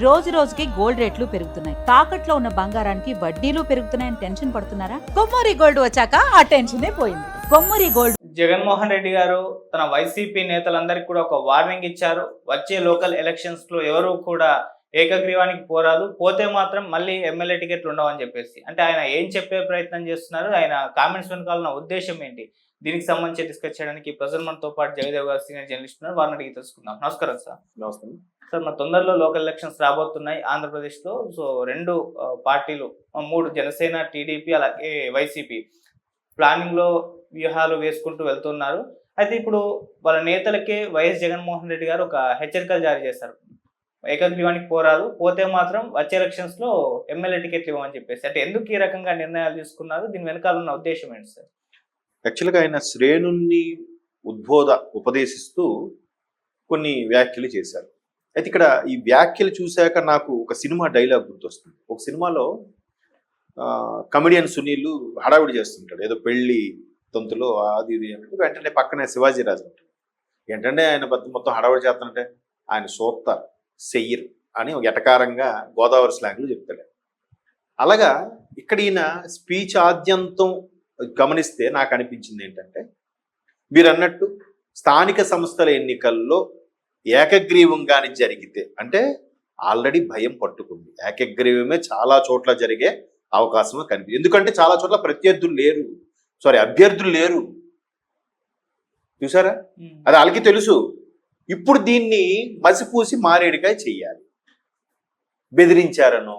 రోజు రోజుకి గోల్డ్ రేట్లు పెరుగుతున్నాయి. తాకట్లో ఉన్న బంగారానికి వడ్డీలు పెరుగుతున్నాయని టెన్షన్ పడుతున్నారా? కొమ్మూరి గోల్డ్ వచ్చాక ఆ టెన్షనే పోయింది. కొమ్మూరి గోల్డ్. జగన్మోహన్ రెడ్డి గారు తన వైసీపీ నేతలందరికీ కూడా ఒక వార్నింగ్ ఇచ్చారు. వచ్చే లోకల్ ఎలక్షన్స్ లో ఎవరు కూడా ఏకగ్రీవానికి పోరాదు, పోతే మాత్రం మళ్ళీ ఎమ్మెల్యే టికెట్లు ఉండవని చెప్పేసి. అంటే ఆయన ఏం చెప్పే ప్రయత్నం చేస్తున్నారు, ఆయన కామెంట్స్ వెనకాల ఉద్దేశం ఏంటి, దీనికి సంబంధించి డిస్కస్ చేయడానికి ప్రజెంట్ మనతో పాటు జగదేవ్ గారు సీనియర్ జర్నలిస్ట్ ఉన్నారు. వారిని అడిగి తెలుసుకుందాం. నమస్కారం సార్. నమస్కారం సార్, మన తొందరలో లోకల్ ఎలక్షన్స్ రాబోతున్నాయి ఆంధ్రప్రదేశ్ లో. సో రెండు పార్టీలు, మూడు, జనసేన, టీడీపీ అలాగే వైసీపీ ప్లానింగ్ లో వ్యూహాలు వేసుకుంటూ వెళ్తున్నారు. అయితే ఇప్పుడు వాళ్ళ నేతలకే వైఎస్ జగన్మోహన్ రెడ్డి గారు ఒక హెచ్చరికలు జారీ చేశారు. ఏకగ్రీవానికి పోరాదు, పోతే మాత్రం వచ్చే ఎలక్షన్స్ లో ఎమ్మెల్యే టికెట్లు ఇవ్వమని చెప్పేసి. అంటే ఎందుకు ఈ రకంగా నిర్ణయాలు తీసుకున్నారు, దీని వెనకాల ఉన్న ఉద్దేశం ఏంటి సార్? యాక్చువల్గా ఆయన శ్రేణుల్ని ఉపదేశిస్తూ కొన్ని వ్యాఖ్యలు చేశారు. అయితే ఇక్కడ ఈ వ్యాఖ్యలు చూశాక నాకు ఒక సినిమా డైలాగ్ గుర్తొస్తుంది. ఒక సినిమాలో కమెడియన్ సునీల్ హడావిడి చేస్తుంటాడు, ఏదో పెళ్లి తంతులో అది ఇది అంటే వెంటనే పక్కనే శివాజీరాజు ఉంటాడు. ఏంటంటే ఆయన మొత్తం హడావిడి చేస్తుంటే ఆయన సోత్త సెయ్యరు అని ఒక ఎటకారంగా గోదావరి స్లాంగ్లో చెప్తాడు. అలాగా ఇక్కడ ఈయన స్పీచ్ ఆద్యంతం గమనిస్తే నాకు అనిపించింది ఏంటంటే, మీరు అన్నట్టు స్థానిక సంస్థల ఎన్నికల్లో ఏకగ్రీవంగాని జరిగితే, అంటే ఆల్రెడీ భయం పట్టుకుంది, ఏకగ్రీవమే చాలా చోట్ల జరిగే అవకాశం కనిపిస్తుంది. ఎందుకంటే చాలా చోట్ల అభ్యర్థులు లేరు. చూసారా, అది వాళ్ళకి తెలుసు. ఇప్పుడు దీన్ని మసిపూసి మారేడుకాయ చెయ్యాలి. బెదిరించారనో,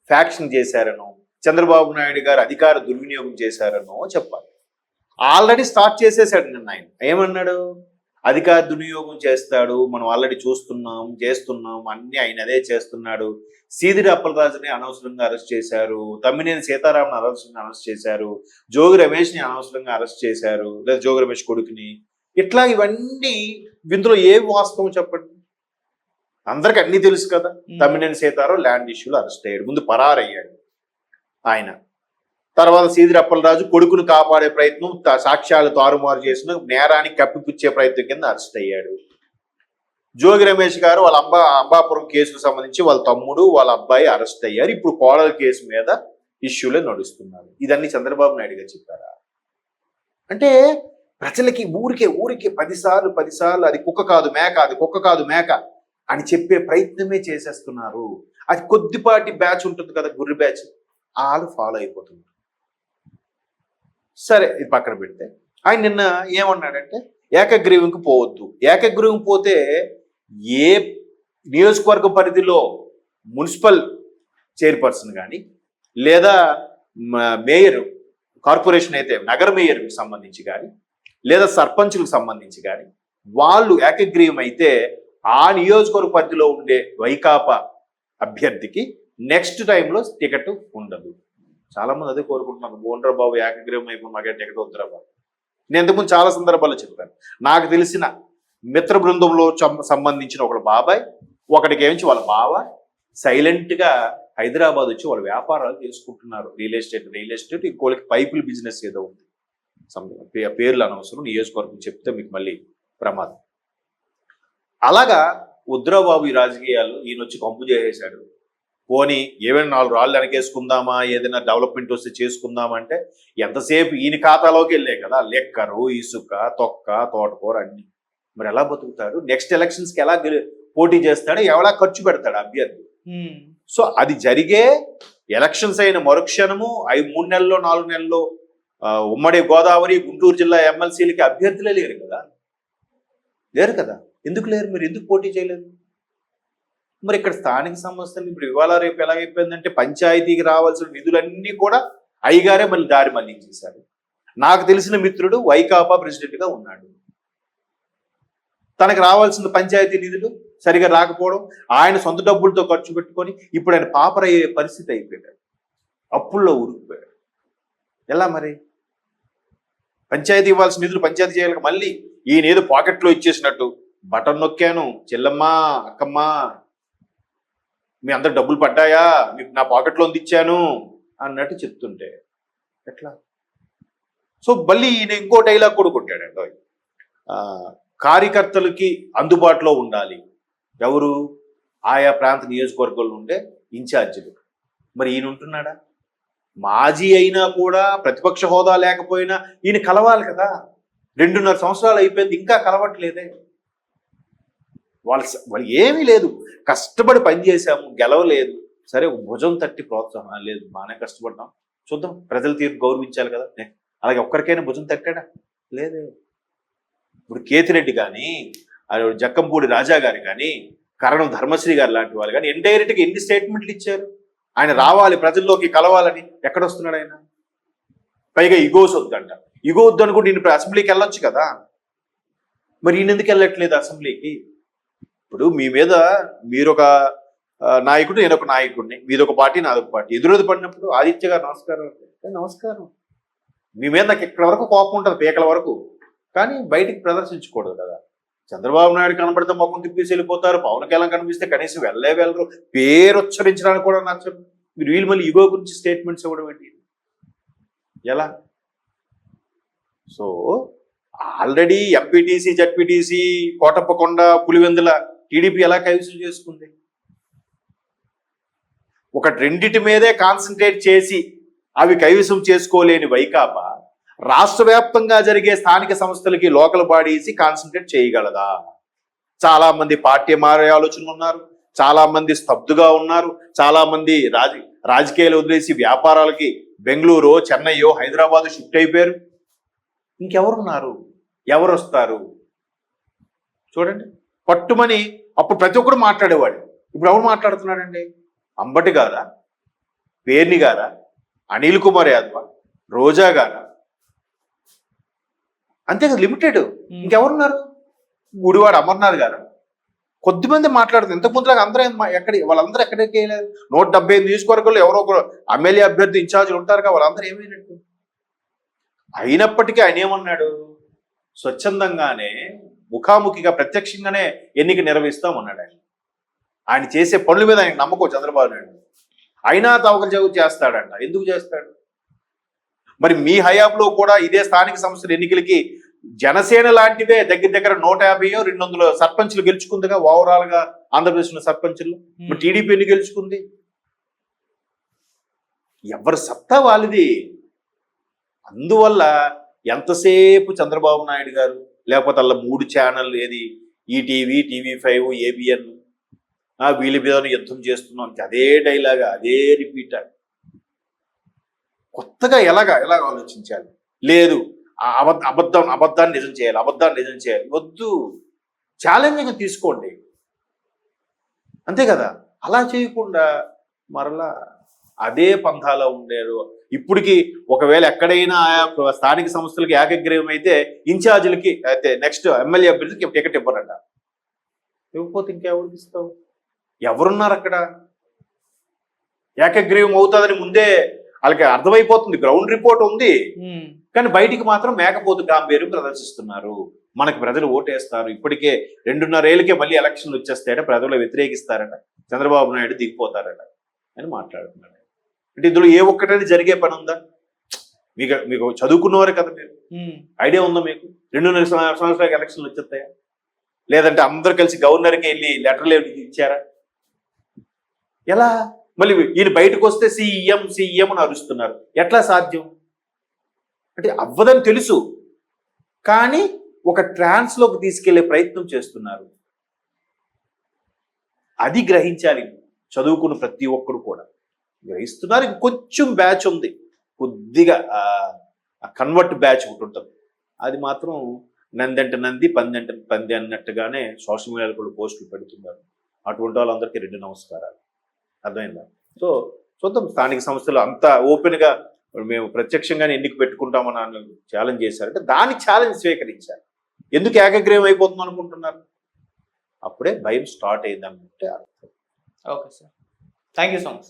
ఫ్యాక్షన్ చేశారనో, చంద్రబాబు నాయుడు గారు అధికార దుర్వినియోగం చేశారనో చెప్పాలి. ఆల్రెడీ స్టార్ట్ చేసేసాడు నిన్న. ఆయన ఏమన్నాడు, అధికార దుర్వినియోగం చేస్తాడు, మనం ఆల్రెడీ చేస్తున్నాం అన్ని ఆయన అదే చేస్తున్నాడు. సీదిరి అప్పలరాజుని అనవసరంగా అరెస్ట్ చేశారు, తమ్మినేని సీతారామన్ అనవసరంగా అరెస్ట్ చేశారు, జోగి రమేష్ని అనవసరంగా అరెస్ట్ చేశారు, లేదా జోగి రమేష్ కొడుకుని. ఇట్లా ఇవన్నీ ఇందులో ఏ వాస్తవం చెప్పండి? అందరికి అన్ని తెలుసు కదా. తమ్మినేని సీతారాం ల్యాండ్ ఇష్యూలో అరెస్ట్ అయ్యాడు, ముందు పరారయ్యాడు ఆయన. తర్వాత సీదిరి అప్పలరాజు కొడుకును కాపాడే ప్రయత్నం, సాక్ష్యాలు తారుమారు చేసిన నేరానికి కప్పిపుచ్చే ప్రయత్నం కింద అరెస్ట్ అయ్యాడు. జోగి రమేష్ గారు వాళ్ళ అంబాపురం కేసుకు సంబంధించి వాళ్ళ తమ్ముడు వాళ్ళ అబ్బాయి అరెస్ట్ అయ్యారు. ఇప్పుడు కోడల కేసు మీద ఇష్యూలే నడుస్తున్నారు. ఇదన్నీ చంద్రబాబు నాయుడు గారు చెప్పారా? అంటే ప్రజలకి ఊరికే 10 సార్లు అది కుక్క కాదు మేక అని చెప్పే ప్రయత్నమే చేసేస్తున్నారు. అది కొద్దిపాటి బ్యాచ్ ఉంటుంది కదా, గుర్రి బ్యాచ్, వాళ్ళు ఫాలో అయిపోతున్నారు. సరే, ఇది పక్కన పెడితే ఆయన నిన్న ఏమన్నాడంటే, ఏకగ్రీవంకి పోవద్దు. ఏకగ్రీవం పోతే ఏ నియోజకవర్గ పరిధిలో మున్సిపల్ చైర్పర్సన్ కానీ, లేదా మేయర్, కార్పొరేషన్ అయితే నగర మేయర్కి సంబంధించి కానీ, లేదా సర్పంచులకు సంబంధించి కానీ, వాళ్ళు ఏకగ్రీవం అయితే ఆ నియోజకవర్గ పరిధిలో ఉండే వైకాపా అభ్యర్థికి నెక్స్ట్ టైంలో టికెట్ ఉండదు. చాలా మంది అదే కోరుకుంటున్నారు, బోండ్రా బాబు ఏకగ్రీవం అయిపోయి మాకే టికెట్ వద్దురా బాబు. నేను ఇంతకుముందు చాలా సందర్భాల్లో చెప్పాను. నాకు తెలిసిన మిత్ర బృందంలో సంబంధించిన ఒకడు బాబాయ్, ఒకటికి ఏమించి వాళ్ళ బావ సైలెంట్గా హైదరాబాద్ వచ్చి వాళ్ళ వ్యాపారాలు చేసుకుంటున్నారు. రియల్ ఎస్టేట్ ఇంకోళ్ళకి పైపుల బిజినెస్ ఏదో ఉంది. పేర్లు అనవసరం, నియోజకవర్గం చెప్తే మీకు మళ్ళీ ప్రమాదం. అలాగా ఉద్రబాబు ఈ రాజకీయాలు ఈయన వచ్చి కంపు చేసేశాడు. పోనీ ఏమైనా 4 రాళ్ళు వెనకేసుకుందామా, ఏదైనా డెవలప్మెంట్ వస్తే చేసుకుందామంటే ఎంతసేపు ఈయన ఖాతాలోకి వెళ్ళే కదా లెక్కరు, ఇసుక, తొక్క, తోటకూర అన్ని. మరి ఎలా బతుకుతాడు? నెక్స్ట్ ఎలక్షన్స్కి ఎలా పోటీ చేస్తాడు? ఎవడా ఖర్చు పెడతాడు అభ్యర్థి? సో అది జరిగే ఎలక్షన్స్ అయిన మరుక్షణము 3 నెలల్లో 4 నెలల్లో ఉమ్మడి గోదావరి గుంటూరు జిల్లా ఎమ్మెల్సీలకి అభ్యర్థులే లేరు కదా. ఎందుకు లేరు? మీరు ఎందుకు పోటీ చేయలేదు? మరి ఇక్కడ స్థానిక సంస్థలు ఇప్పుడు ఇవాళ రేపు ఎలాగైపోయిందంటే, పంచాయతీకి రావాల్సిన నిధులన్నీ కూడా అయ్యగారే మళ్ళీ దారి మళ్లించేశారు. నాకు తెలిసిన మిత్రుడు వైకాపా ప్రెసిడెంట్గా ఉన్నాడు. తనకు రావాల్సిన పంచాయతీ నిధులు సరిగా రాకపోవడం, ఆయన సొంత డబ్బులతో ఖర్చు పెట్టుకొని ఇప్పుడు ఆయన పాపరయ్యే పరిస్థితి అయిపోయాడు. అప్పుల్లో ఉరికిపోయాడు. ఎలా మరి? పంచాయతీ ఇవ్వాల్సిన నిధులు పంచాయతీ చేయాలి, మళ్ళీ ఈయన ఏదో పాకెట్లో ఇచ్చేసినట్టు బటన్ నొక్కాను, చెల్లమ్మా అక్కమ్మా మీ అందరు డబ్బులు పడ్డాయా, మీకు నా పాకెట్లో ఇచ్చాను అన్నట్టు చెప్తుంటే ఎట్లా? సో మళ్ళీ ఈయన ఇంకో డైలాగ్ కూడా కొట్టాడండి, కార్యకర్తలకి అందుబాటులో ఉండాలి. ఎవరు? ఆయా ప్రాంత నియోజకవర్గాల్లో ఉండే ఇన్ఛార్జీలు. మరి ఈయన ఉంటున్నాడా? మాజీ అయినా కూడా ప్రతిపక్ష హోదా లేకపోయినా ఈయన కలవాలి కదా. 2.5 సంవత్సరాలు అయిపోయింది, ఇంకా కలవట్లేదే. వాళ్ళు ఏమీ లేదు, కష్టపడి పనిచేసాము, గెలవలేదు, సరే భుజం తట్టి ప్రోత్సాహం లేదు, బాగానే కష్టపడ్డాం, చూద్దాం ప్రజల తీర్పు గౌరవించాలి కదా. అలాగే ఒక్కరికైనా భుజం తట్టాడా? లేదే. ఇప్పుడు కేతిరెడ్డి కానీ, జక్కంపూడి రాజా గారు కానీ, కరణం ధర్మశ్రీ గారు లాంటి వాళ్ళు కానీ ఇండైరెక్ట్గా ఎన్ని స్టేట్మెంట్లు ఇచ్చారు? ఆయన రావాలి, ప్రజల్లోకి కలవాలని. ఎక్కడొస్తున్నాడు ఆయన? పైగా ఇగోస్ వద్దంట. ఇగో వద్దు అనుకుంటే నేను అసెంబ్లీకి వెళ్ళొచ్చు కదా. మరి ఈయన ఎందుకు వెళ్ళట్లేదు అసెంబ్లీకి? ఇప్పుడు మీ మీద మీరొక నాయకుడు, నేను ఒక నాయకుడిని, మీదొక పార్టీ నాదొక పార్టీ, ఎదురోది పడినప్పుడు ఆదిత్య గారు నమస్కారం అంటే నమస్కారం. మీ మీద నాకు ఇక్కడ వరకు కోపం ఉంటుంది, పీకల వరకు, కానీ బయటికి ప్రదర్శించకూడదు కదా. చంద్రబాబు నాయుడు కనబడితే మొఖం తిప్పేసి వెళ్ళిపోతారు, పవన్ కళ్యాణ్ కనిపిస్తే కనీసం వెళ్ళరు, పేరు ఉచ్చరించడానికి కూడా నచ్చదు. మీరు వీళ్ళు మళ్ళీ ఇగో గురించి స్టేట్మెంట్స్ ఇవ్వడం ఏంటి? ఎలా? So already MPTC, ZPTC, Kotappakonda, Pulivendula TDP ఎలా కైవసం చేసుకుంది? ఒక రెండిటి మీదే కాన్సన్ట్రేట్ చేసి అవి కైవసం చేసుకోలేని వైకాపా రాష్ట్ర వ్యాప్తంగా జరిగే స్థానిక సంస్థలకి, లోకల్ బాడీస్ కాన్సన్ట్రేట్ చేయగలదా? చాలా మంది పార్టీ మారే ఆలోచనలు ఉన్నారు, చాలా మంది స్తబ్దుగా ఉన్నారు, చాలా మంది రాజకీయాలు వదిలేసి వ్యాపారాలకి బెంగళూరు, చెన్నైయో, హైదరాబాద్ షిఫ్ట్ అయిపోయారు. ఇంకెవరున్నారు? ఎవరు వస్తారు? చూడండి, పట్టుమని అప్పుడు ప్రతి ఒక్కరు మాట్లాడేవాడు, ఇప్పుడు ఎవరు మాట్లాడుతున్నాడండి? అంబటి గారా, పేర్ని గారా, అనిల్ కుమార్ యాదవ్, రోజా గారా, అంతే కదా, లిమిటెడ్. ఇంకెవరున్నారు? గుడివాడ అమర్నాథ్ గారు, కొద్దిమంది మాట్లాడుతుంది. ఇంతకు ముందు అందరూ వాళ్ళందరూ ఎక్కడికి వెళ్ళారు? 175 నియోజకవర్గాల్లో ఎవరో ఒకరు ఎమ్మెల్యే అభ్యర్థి ఇన్ఛార్జీలు ఉంటారు కదా, వాళ్ళందరూ ఏమైనట్టు? అయినప్పటికీ ఆయన ఏమన్నాడు? స్వచ్ఛందంగానే, ముఖాముఖిగా, ప్రత్యక్షంగానే ఎన్నిక నిర్వహిస్తామన్నాడు. ఆయన చేసే పనుల మీద ఆయనకు నమ్మకం చంద్రబాబు నాయుడు. అయినా తవకలు చేస్తాడంట. ఎందుకు చేస్తాడు? మరి మీ హయాంలో కూడా ఇదే స్థానిక సంస్థల ఎన్నికలకి జనసేన లాంటివే దగ్గర 150-200 సర్పంచులు గెలుచుకుందిగా ఓవరాల్ గా ఆంధ్రప్రదేశ్ సర్పంచులు. మరి టీడీపీ ఎన్ని గెలుచుకుంది? ఎవరి సత్తా వాళ్ళది. అందువల్ల ఎంతసేపు చంద్రబాబు నాయుడు గారు, లేకపోతే అలా 3 ఛానల్, ఏది ఈటీవీ, TV5, ABN, వీళ్ళ మీద యుద్ధం చేస్తున్నాం, అదే డైలాగా, అదే రిపీట్. కొత్తగా ఎలాగ ఆలోచించాలి? లేదు, అబద్ధాన్ని నిజం చేయాలి, వద్దు, ఛాలెంజింగ్ తీసుకోండి, అంతే కదా. అలా చేయకుండా మరలా అదే పంథాలో ఉండేరు. ఇప్పటికి ఒకవేళ ఎక్కడైనా స్థానిక సంస్థలకి ఏకగ్రీవం అయితే ఇన్ఛార్జీలకి అయితే నెక్స్ట్ ఎమ్మెల్యే అభ్యర్థికి టికెట్ ఇవ్వరంట. ఇవ్వకపోతే ఇంకెవరికి ఇస్తావు? ఎవరున్నారు అక్కడ? ఏకగ్రీవం అవుతుందని ముందే వాళ్ళకి అర్థమైపోతుంది, గ్రౌండ్ రిపోర్ట్ ఉంది, కానీ బయటికి మాత్రం మేకపోతు గాంభీర్యం ప్రదర్శిస్తున్నారు. మనకు ప్రజలు ఓటేస్తారు, ఇప్పటికే 2.5 ఏళ్ళకే మళ్ళీ ఎలక్షన్లు వచ్చేస్తాయట, ప్రజలు వ్యతిరేకిస్తారట, చంద్రబాబు నాయుడు దిగిపోతారట అని మాట్లాడుతున్నాడు. అంటే ఇందులో ఏ ఒక్కటైనా జరిగే పని ఉందా? మీకు చదువుకున్నవారే కదా, మీరు ఐడియా ఉందా? మీకు 2.5 సంవత్సరాలకు ఎలక్షన్లు వచ్చేస్తాయా? లేదంటే అందరూ కలిసి గవర్నర్కి వెళ్ళి లెటర్లు ఇచ్చారా? ఎలా? మళ్ళీ ఈయన బయటకు వస్తే సీఎం అని అరుస్తున్నారు. ఎట్లా సాధ్యం? అంటే అవ్వదని తెలుసు, కానీ ఒక ట్రాన్స్లోకి తీసుకెళ్లే ప్రయత్నం చేస్తున్నారు. అది గ్రహించాలి చదువుకున్న ప్రతి ఒక్కరు కూడా గ్రహిస్తున్నారు. కొంచెం బ్యాచ్ ఉంది, కొద్దిగా కన్వర్ట్ బ్యాచ్ ఒకటి ఉంటుంది, అది మాత్రం నందంటే నంది, పందంటే పంది అన్నట్టుగానే సోషల్ మీడియాలో కూడా పోస్టులు పెడుతున్నారు. అటువంటి వాళ్ళందరికీ 2 నమస్కారాలు. అర్థమైందా? సో చూద్దాం, స్థానిక సంస్థలు అంతా ఓపెన్గా మేము ప్రత్యక్షంగానే ఎన్నిక పెట్టుకుంటామని ఛాలెంజ్ చేశారంటే దాని ఛాలెంజ్ స్వీకరించారు. ఎందుకు ఏకగ్రీవం అయిపోతుంది అనుకుంటున్నారు? అప్పుడే భయం స్టార్ట్ అయింది అనుకుంటే అర్థం. Okay sir, thank you so much.